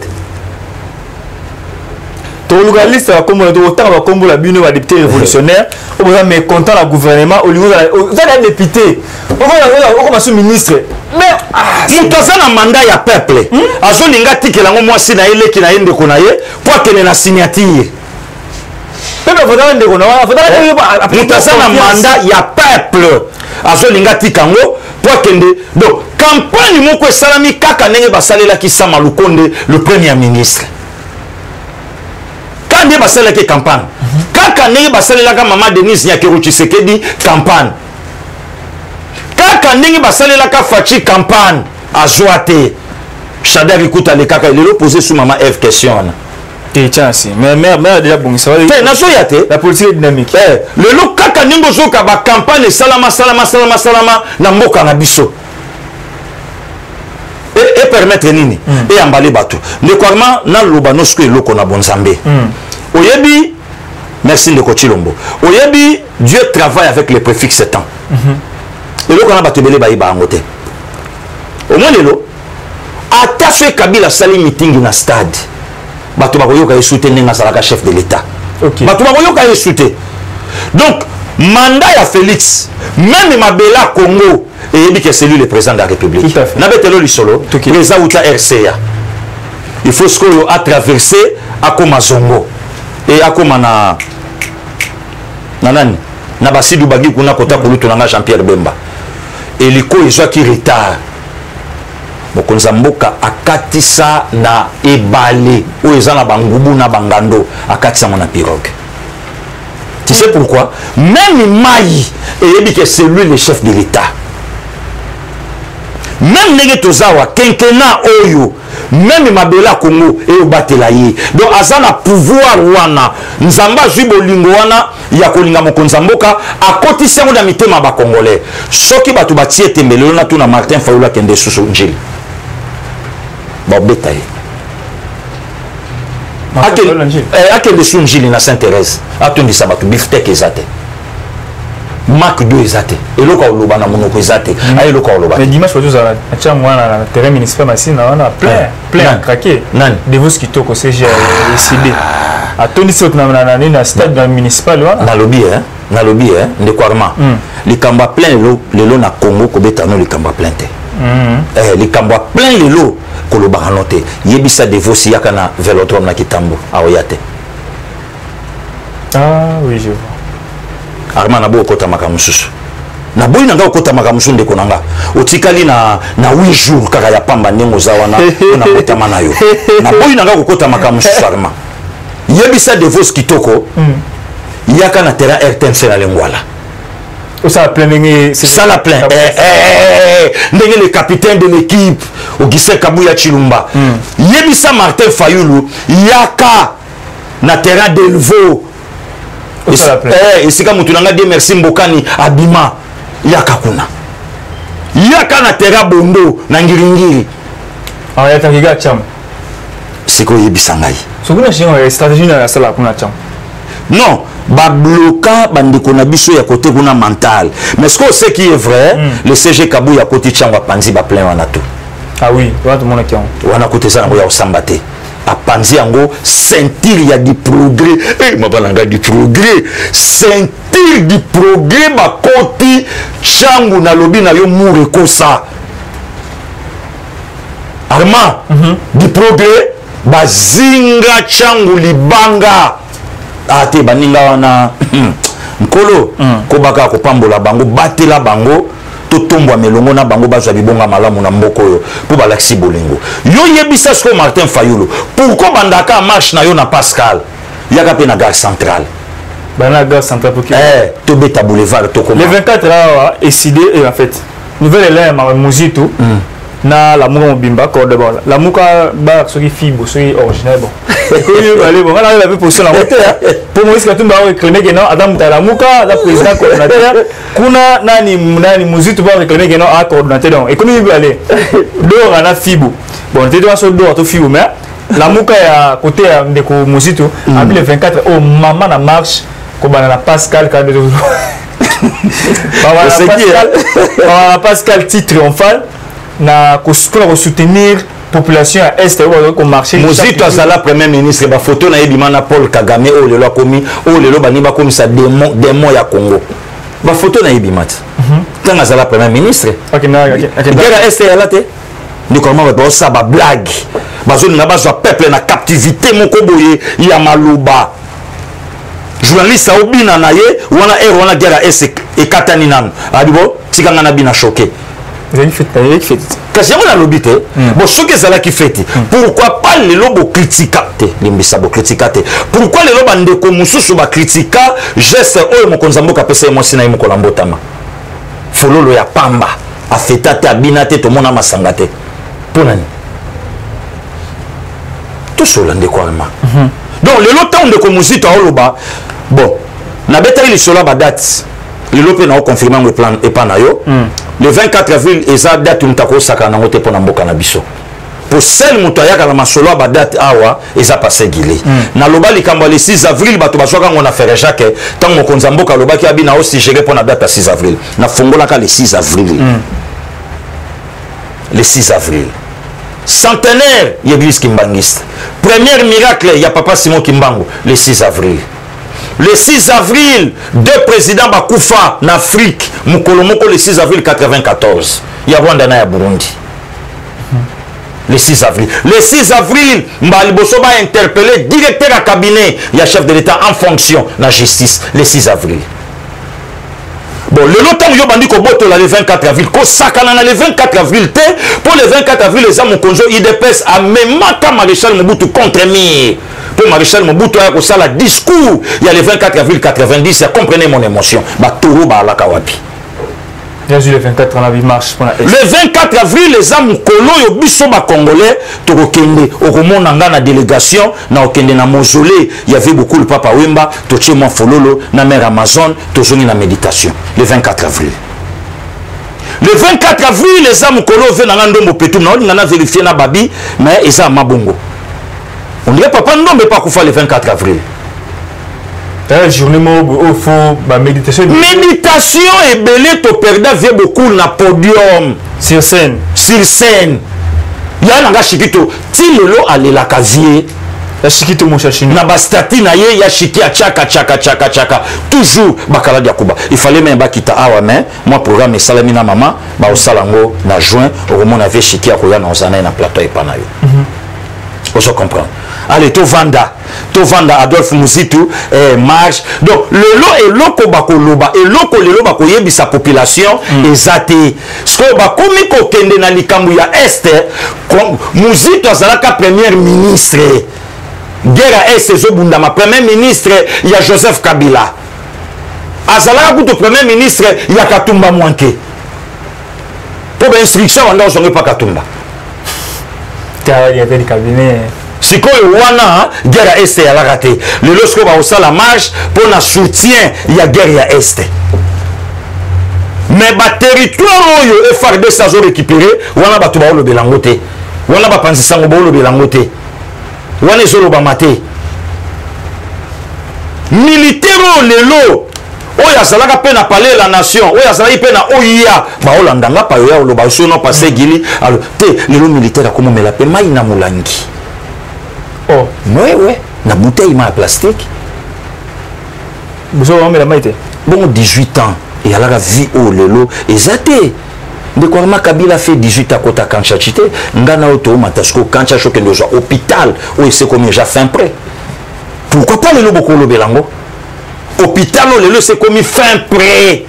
Tout le liste va comme autant va comme la bino va député révolutionnaire, on va mécontent le gouvernement au niveau vous allez député. On va sous ministre. Mais mutazana mandat ya peuple. Azo linga tikela ngo mwasi na ile kina yende konaye pour que na signature. Peuple faudra ndeko na mutazana mandat ya peuple. Azo linga tikango pour que donc campagne moko salami kaka ndenge basalela ki Sama Lukonde le premier ministre. Quand il va la campagne, quand il va la maman Denise Nyakero Tshisekedi campagne, quand il va la Fachi campagne, à Joate, Chadar écoute les caca, il est posé sous maman F question. Et tiens, si, mais mère déjà bon, ça va. La politique est dynamique. Le lot kaka ningo zoka ba campagne salama, na mboka na biso. Et permettre nini et emballer bateau ndeko arma na loba nosko eloko na bonzambe oyebi merci ndeko Chilombo oyebi Dieu travaille avec les préfixes temps eloko na bato ebele bayeba yango te au moins lelo ata so Kabila sali meeting na stade bato bakoyoka esute ndenge asalaka chef de l'état bato bakoyoka esute donc mandat ya Félix même mabela Congo et que c'est lui le président de la République nabetelo lisolo président uta RCA il faut ce qu'on a traversé à Komazongo et à Komana nanani na basidu bagi kuna kota kulutu nanga Jean-Pierre Bemba et liko ezwa ki retard mokonza mboka akatisa na ebale o ezana bangubu na bangando akatisa mona pirogue. Tu sais pourquoi? Même Maï et que c'est lui le chef de l'État. Même Negetozawa, Kenkena Oyo, même Mabela Congo et Obatelaye. Donc Azana pouvoir wana, Nzamba Jubolingo wana, Yakolinga Mokonzamboka, à côté de ça on a mis ma congolais. Soki batu batie tembele on a tout na Martin Fayoula Kende Susu Njili. Bon betaye. Akende Sunjili na Sainte-Thérèse atondi sabatu biftek ezate Marc 2 ezate eloko oloba na monoko ezate eloko oloba mais dimanche photo za atchangwa na terrain municipal masina wana plein craqué de vous qui toko CG décidé atondi sot na stade municipal wana na lobby ndeko arma likamba plein lelo na Congo kobeta no likamba plein te likamba plein lelo koloba noté yebisa devosi yakana velodrome na Kitambo aoyate oui je vois arma na bo kota makamususu na boyi nanga kota makamusu ndeko nanga otikali na 8 jours kaka ya pamba ndengo za wana na kotama na yo na boyi nanga kota makamususu arma yebisa devosi kitoko yakana terrain RTNC na Lengwala. Ça la plein, c'est ça la plein. Le capitaine de l'équipe, Augustin Kabouya Chilumba. Yebisa Martin Fayoulou, Yaka na terrain d'Elvo. Et c'est comme tu n'as dit merci Mbokani Abima Yaka kuna. Yaka na terrain Bondo na Ngiringiri. Ah yaka kiga cham. C'est quoi yebisa ngai? So kuna chingo stratégie na sala kuna cham. Non, ba bloquant bandiko na biso ya côté kuna mental. Mais ce que c'est qui est vrai, le CG Kabou ya côté changwa panzi ba plein wana tout. Ah oui, tout le monde qui ont. Wana côté ça ya osambate. A panzi yango sentir ya du progrès. Ma balanga du progrès. Sentir du progrès ba côté changu na lobi na yo mureko ça. Arma du progrès ba zinga changu libanga. Ate baninga wana nkolo kobaka kopambola bango batela bango totombwa melongo na bango bazwa bibonga malamu na mboko yo po balaksi bolingo yo yebisa sko Martin Fayoulou pourquoi bandaka marche na yo na Pascal yaka pe na gare centrale bana gare centrale pour to beta boulevard to le 24 là décidé et en fait nouvelle élève ma muzito na la muka mobimba corde bala la muka ba soki fibo soki original bon allez bon on a la position la montée pour Moïse Katumba reclamer que non Adam la muka la président coordinateur kuna nani muzito ba reclamer que non a coordinateur donc économie peut aller dehors on a fibo bon tu dois sur dehors to fibo mais la muka ya côté de ko muzito après le 24 oh maman na marche ko bana na Pascal quand Pascal titre triomphal na pour soutenir population à est au marché Mozito azala premier ministre ba photo na ebimana Paul Kagame o lelo komi o lelo baniba komi sa démon ya Congo ba photo na ebimat tanga azala premier ministre gera est ya late ni comment ba ça ba blague bazoni na bazwa peuple na captivité moko boye ya maluba journaliste obina na ye wana wana gera est e katani nanu adibo tikanga na bina choqué. Kasi on a l'obité, bon ce que ça là qui fait, pourquoi pas les lobos critiquatés, les messages critiquatés, pourquoi les lobos de komusu sur ba critica, geste oh mon konzambo kapesa moi sina mo kolambo tama, fololo ya pamba, afetate abinate to mona masangate, ponani, tout cela de quoi ma, donc les lots de komusu to oloba, bon, na betali les sola ba date. Le lopé n'a confirmé le plan et pas nayo. Le 24 avril, et ça date une tako sakana moté pour n'amboka na biso. pour celle motoyaka la masolo ba date awa eza passé Guilé na loba likambo le 6 avril bato basoka ngona faire Jacques tant mo konzamboka loba ki abina aussi gérer pour la date à 6 avril na fongola ka le 6 avril le 6 avril centenaire l'église kimbangiste premier miracle il y a papa Simon Kimbangu le 6 avril. Le 6 avril, deux présidents Bakoufa en Afrique, Moukolomoko le 6 avril 94. Il y a Rwanda et Burundi. Le 6 avril. Le 6 avril, Mbaliboso va interpeller directeur à cabinet, il y a chef de l'État en fonction de la justice. Le 6 avril. Bon, le longtemps où bandi ko boto le 24 avril, ko sakana le 24 avril, pour le 24 avril, les hommes conjo ils dépassent à même quand Maréchal Mobutu contre Mir. Pour Maréchal Mobutu a ça la discours, il y a le 24 avril 90, comprenez mon émotion. Ba toro ba la kawapi. Bien sûr, le 24 avril marche pour la S. Le 24 avril, les hommes kolo yo biso ba congolais toro kende au Romon nanga na délégation na okende na mausolée, il y avait beaucoup le papa Wemba, toche mon fololo na mer Amazon, tozoni na méditation. Le 24 avril. Le 24 avril, les hommes kolo ve na ndombo petum na on a vérifié na babi, mais eza mabongo. On dirait papa non mais pas qu'on fait le 24 avril. La journée où faut méditation. Méditation et belé to perda vient beaucoup na podium sur scène. Sur scène. Il y a un chikito ti lelo ale la casier. La chikito mon chachini. Na bastati na ye ya chiki a chaka toujours bakala diakuba. Il fallait même bakita awa mais moi programme salami na maman ba osalango na juin au moment avait chiki a koya na ozana na plateau et panayo. Vous comprenez. Allez, Tovanda Adolphe Mouzitou, marche. Donc, le lot est loko bako loba, et loko le loba koyebi sa population, et zate. Ce que bakomi ko kende na likambu ya Esther, Mouzitou azalaka premier ministre. Guerre Esther zobundama, premier ministre, il y a Joseph Kabila. Azalaka kuto premier ministre, il y a Katumba Mwanke. Pour l'instruction, on n'a pas Katumba. Il y avait des cabinets. Si vous wana guerre est à la raté. Le lorsque va au la marche pour un soutien, il y a guerre est. Mais le territoire où le FARDC ça récupéré, wana ba tuba le belangote. Wana ba penser sango le belangote. Wana solo ba maté. Militaire le lo oya salaka pe na parler la nation oya salaka pe na oya ba olandanga pa oya lo ba so no passer gili alors te le lo militaire comme me la pe mai na mulangi. Oh ouais na bouteille ma plastique. Vous avez la maïté. Bon 18 ans et à la vie au le lo ezate. De quoi Kabila fait 18 à côté Kanchachité, ngana auto matasko Kanchacho que nous hôpital où c'est comme déjà fin prêt. Pourquoi pas le lo beaucoup le belango? Hôpital, c'est comme fin prêt.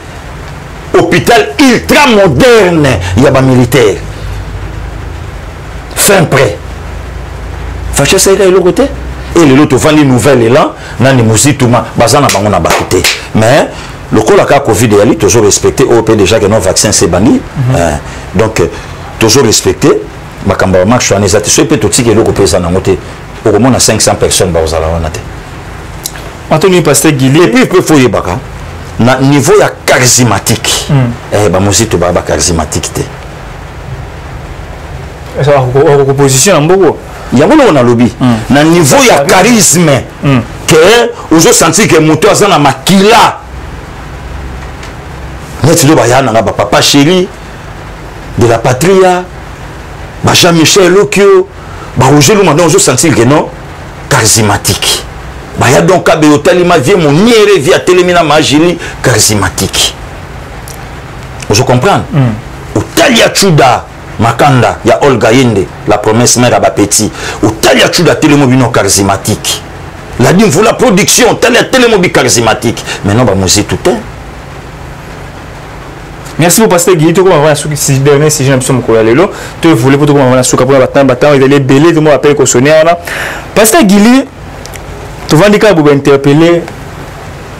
Hôpital ultra moderne. Il y a des militaires. Fin prêt. Fâché, ça y est, l'autre côté. Et l'autre, on vend des nouvelles là. Dans les musiques, tout le monde a battu. Mais le cas de la Covid, il est toujours respecté. Au pays déjà que nos vaccins sont bannis. Donc, toujours respecté. Je suis en exaté. Je peux tout dire que l'autre président a monté. Au moins, 500 personnes dans la Anthony Pasteur Guilé. Et puis il peut faut y baka. Na niveau ya charismatique. Ba mozito ba charismatique te. Ça va opposition en beaucoup. Il y a beaucoup na lobby. Na niveau ya charisme que ozo sentir que moto azana makila. Net do ba ya na ba papa chéri de la patria. Ba Jean-Michel Lokio, ba Roger Lumanda ozo sentir que non charismatique. Il y a donc un hôtel, il vie mon niéré via télémina magili charismatique. Vous comprenez? Hôtel ya Chuda Makanda, il y a Olga Yende, la promesse mère à Bapeti. Hôtel ya Chuda télémobile charismatique. La dit vous la production, télémobile charismatique. Maintenant, bah musique tout est. Merci beaucoup Pasteur Guilly. Tu vas avoir un dernier si j'ai l'impression de me coller. Tu voulais pour avoir un souka pour battre, il est belé, tout le monde appelle qu'on sonne. Pasteur Guilly. Tu vas vous interpeller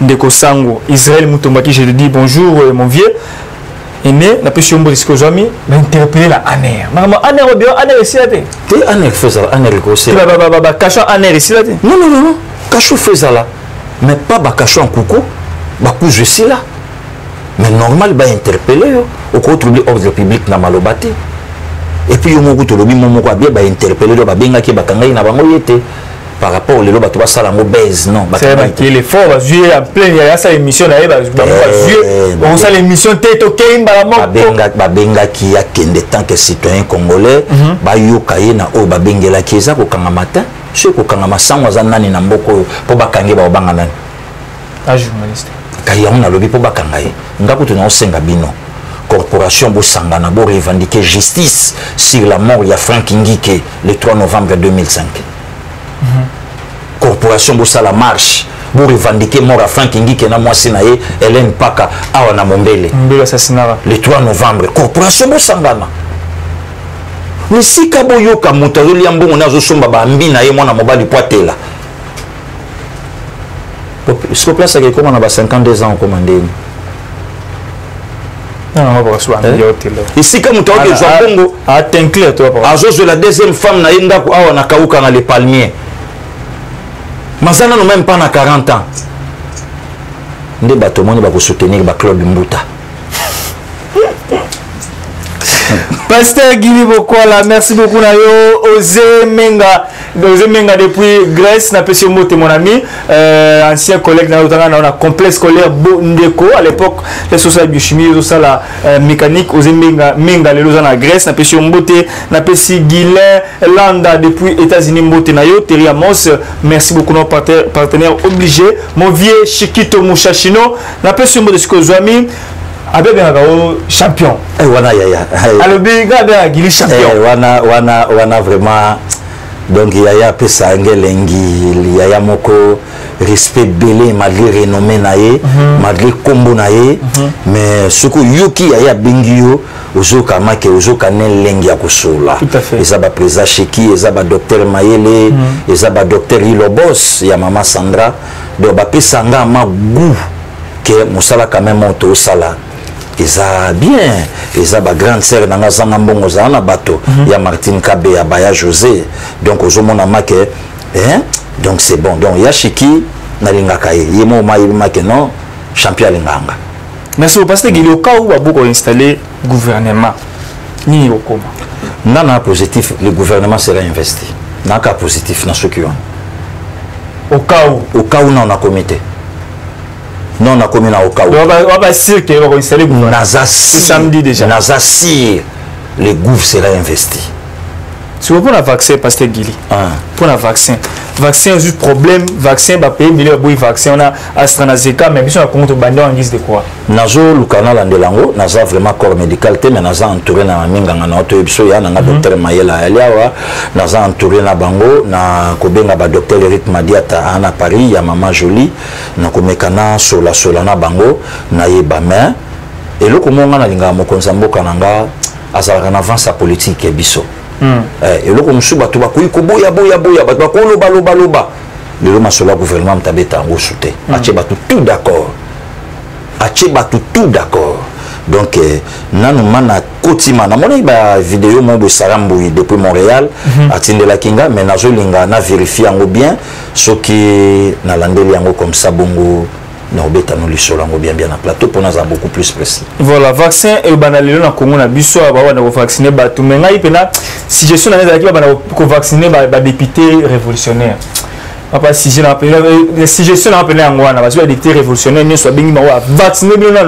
Ndeko Sango, Israël Moutombaki, je te dis bonjour mon vieux. Et né, n'a pas su me risquer aux amis, mais interpeller la Aner. Maman, Aner au bureau, Aner ici là. Tu Aner fait ça, Aner le gros. Cachon Aner ici là. Non. Cachon fait ça là. Mais pas cachon en coucou, couche ici là. Mais normal, interpeller au cours trouble ordre public na malobati. et puis yo moko to lobi momoko abie ba interpeller do ba benga ki bakangai na bango yete par rapport au lelo bato basala ngo base non c'est qui est fort va jouer en plein il y a ça émission là va jouer on ça l'émission tête OK ba benga ki ya kende tant que citoyen congolais ba yoka ye na o ba bengela ki za ko kanga matin ce ko kanga masango za nani na mboko po bakange ba obanga nani a journaliste kaya on a lobi po bakanga ye ngako to na osenga bino corporation Bosangana bo revendiquer justice sur la mort de Frank Ngike le 3 novembre 2005. Corporation Bosala marche pour revendiquer mort à Frank Ngike na mwasi na ye Hélène Paka awa na Mombele. Mombele assassinat le 3 novembre. Corporation Bosangana. Mais si kabo yoka mutazoli ambongo nazo somba ba mbina ye mwana mobali poatela. Est-ce que place que comment on a 52 ans commandé? Ici comme tu as dit Bongo a t'inclure toi par exemple la deuxième femme na yenga ko awa na kauka na les palmiers mazana no même pas na 40 ans nde bato moni ba ko soutenir ba Claude Mbuta. Pasteur Guili Bokola, merci beaucoup na yo Osé Menga depuis Grèce na pesi moté mon ami ancien collègue na on a complexe scolaire Ndeko à l'époque les social biochimie tout ça la mécanique Osé Menga les na Grèce na pesi moté na pesi Guilin Landa depuis États-Unis moté na yo Terry Amos merci beaucoup nos partenaires obligés mon vieux Chiquito Mushashino na pesi moté ce que Zwami Abe Bengao champion. Wana yaya. Alors Benga Guili champion. Wana vraiment donc yaya pesa ngelengi yaya moko respect belé malgré renommé naé malgré combo naé mais ce que yuki yaya bingio ozoka make ozoka nenlengi ya kosola. Tout à fait. Ezaba président Cheki ezaba docteur Mayele ezaba docteur Ilobos ya mama Sandra donc ba pesa nga ma goût que musala quand même auto sala. Eza bien, eza ba grande sœur nanga zanga mbongo za na bato ya Martine Kabe ya Baya José. Donc ozomona make donc c'est bon. Donc Yashiki na lingaka ye. Yemo make non champion linganga. Merci parce que il au cas où beaucoup installé gouvernement ni au comment. Nana positif le gouvernement sera investi. Naka positif na ceux qui ont. Au cas où on a comité. Non, on a commis au cas où. On va dire qu'il va installer le gouvernement. Samedi déjà. Nazassi, le gouvernement sera investi. Si vous prenez un vaccin, Pasteur Guili, pour un vaccin, vaccin est juste problème, vaccin, va payer millions de vaccins, on a AstraZeneca, mais on a contre bandé en guise de quoi? Nazo, le canal Andelango, Naza vraiment corps médical, mais Naza entouré na minga na auto ebisoya, na docteur Mayela Eliawa, Naza entouré na bango, na kobenga ba docteur Eric Madiata à Paris, ya Maman Jolie, na komekana sola na bango, na yeba mais, et le comment on a linga mokonzambo kananga, azalaka na avance politique et biso. Et le comme suba tu vas boya loba le masola gouvernement tabeta en soutien acheba tout d'accord donc nanu mana kotima na moni ba vidéo mo de Saramboui depuis Montréal atindela kinga mais nazo linga na vérifier ngo bien ce qui na landeli yango comme ça bongo na obeta no lisolo ngo bien na plateau pour nous beaucoup plus précis. Voilà, vaccin et banalelo na Congo na biso ba na vacciner ba tout menga ipena si je suis na ezaki ba na ko vacciner ba député révolutionnaire. Papa si je suis na appelé ngwana ba député révolutionnaire ni so bingi ma vacciner bien na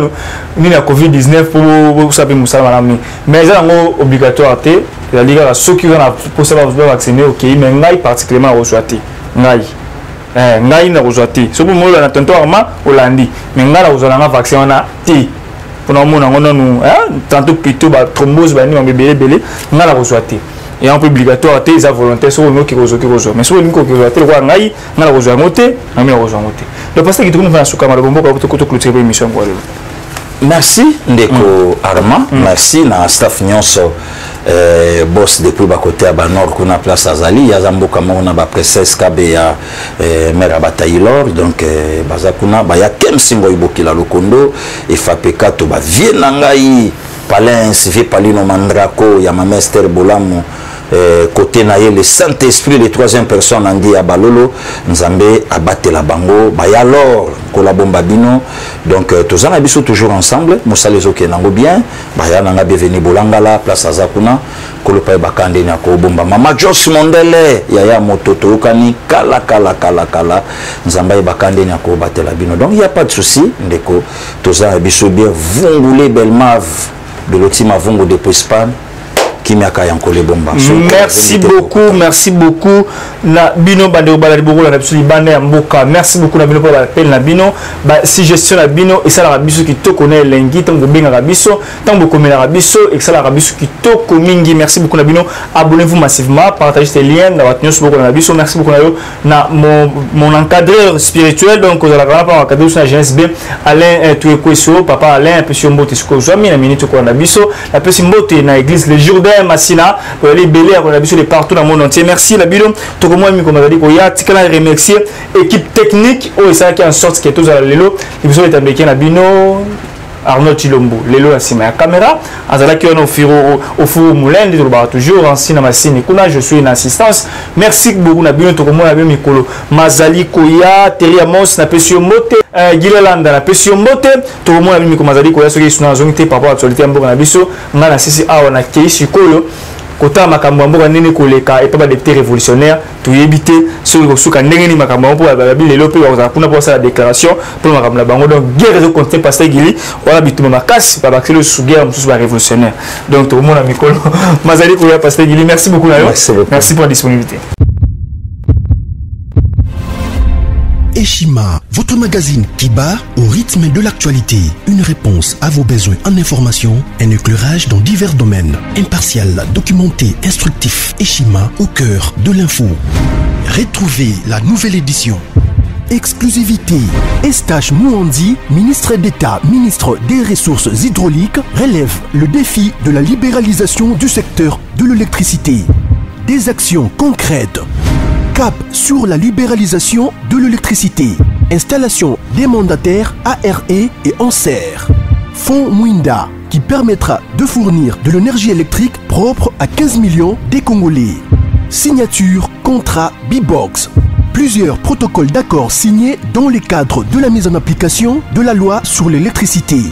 ni Covid 19 pour saper musala malami. Mais ça ngo obligatoire té la liga ceux qui ont pour savoir vacciner OK mais ngai particulièrement reçoité. Ngai ngai na kozwati sopo mo na tonto arma olandi mais ngai na kozala na vaccin na ti pona mo na ngona nu tantôt plutôt ba thrombose ba ni ma bébé belé ngai na kozwati et en obligatoire te za volontaire so no ki kozoki kozo mais so ni ko kozwati ko ngai na kozwa ngote na mi kozwa ngote le pasteur qui tourne na suka mara bombo ko to clôturer émission ko lelo. Merci Ndeko Arma, merci na staff nyonso boss depuis ba côté à Nord kuna place Azali ya zamboka mo na ba princesse Kabe ya mère Bataylor donc baza kuna ba ya Kemsingo ibokila lokondo et fapeka to ba vie na ngai Palin Sylvie Palino Mandrako ya Mamester Bolamo côté naïe le Saint-Esprit les troisième personne andi ya balolo nzambe abate la bango ba ya alors kolabomba bino donc tozana biso toujours ensemble mosalezo ke nango bien ba ya nanga bienvenue bolangala place azakuna kolopa bakande nya ko bomba mama Jos Mondele ya mototo okani kala nzambe bakande nya ko batela bino donc il y a pas de souci ndeko tozana biso bien vungule belmave de l'Otima Vongo de Espagne. Merci beaucoup na bino bande baladi boko la absolu bande ya mboka merci beaucoup na bino pour l'appel na bino ba si gestion na bino et ça la biso qui to connaît lengi tango benga rabiso tango komela rabiso et ça la rabiso qui to komingi merci beaucoup na bino abonnez-vous massivement partagez ces liens na watnyo boko na biso merci beaucoup na mon encadreur spirituel donc vous allez pas encadrer sur la GSB Alain Tuekweso papa Alain monsieur Mbote siko zomi na minute ko na biso la petit Mbote na église les Jourdains Massina pour aller belé à la de partout dans le monde entier merci la bidon tout comme moi comme on a dit qu'il y a tikala remercier équipe technique ou ça qui en sorte que tous à l'élo il vous est américain la bino Arnaud Chilombo l'élo la cima caméra azala qui on offre au four moulin de toujours en cinéma machine kuna je suis une assistance merci beaucoup na bino tout comme moi la mikolo Mazali Koya Terry Amos na pesio mote Gilelanda na pesio mote tout comme moi la mikolo Mazali Koya ce qui sont en zone par rapport à l'actualité mboka na biso ngana sisi awa na keisi koyo kota makambo mboka nene koleka et pas des députés révolutionnaires tout éviter sur le souka ndengeni makambo pour la bile lope pour pour sa déclaration pour makambo la bango donc guerre de compter pasteur Gili wala bituma makasi pas bakelo sous guerre mususu ba révolutionnaire donc tout le monde a mikolo Mazali Koya pasteur Gili merci beaucoup merci pour la disponibilité. Eshima, votre magazine qui bat au rythme de l'actualité. Une réponse à vos besoins en information, un éclairage dans divers domaines. Impartial, documenté, instructif. Eshima au cœur de l'info. Retrouvez la nouvelle édition. Exclusivité. Estache Mouandi, ministre d'État, ministre des Ressources hydrauliques, relève le défi de la libéralisation du secteur de l'électricité. Des actions concrètes. Cap sur la libéralisation de l'électricité. Installation des mandataires ARE et Anser. Fonds Mwinda qui permettra de fournir de l'énergie électrique propre à 15 millions des Congolais. Signature contrat B-Box. Plusieurs protocoles d'accord signés dans le cadre de la mise en application de la loi sur l'électricité.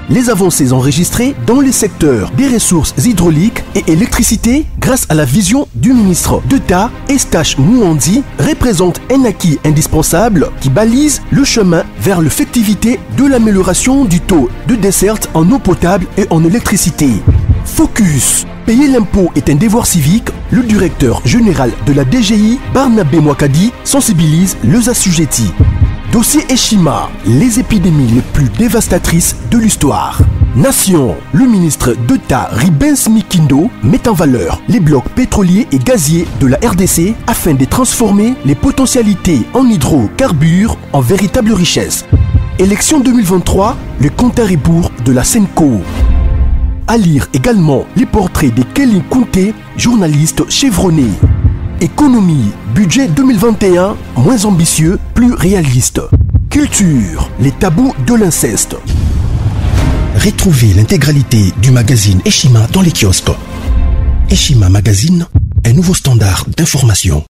Les avancées enregistrées dans les secteurs des ressources hydrauliques et électricité grâce à la vision du ministre d'État Estache Mouandi représentent un acquis indispensable qui balise le chemin vers l'effectivité de l'amélioration du taux de desserte en eau potable et en électricité. Focus. Payer l'impôt est un devoir civique. Le directeur général de la DGI, Barnabé Mwakadi, sensibilise les assujettis. Dossier Eshima, les épidémies les plus dévastatrices de l'histoire. Nation, le ministre d'État Ribens Mikindo met en valeur les blocs pétroliers et gaziers de la RDC afin de transformer les potentialités en hydrocarbures en véritable richesse. Élection 2023, le compte à rebours de la Senco. À lire également les portraits de Kelly Kunte, journaliste chevronné. Économie, budget 2021, moins ambitieux, plus réaliste. Culture, les tabous de l'inceste. Retrouvez l'intégralité du magazine Eshima dans les kiosques. Eshima Magazine, un nouveau standard d'information.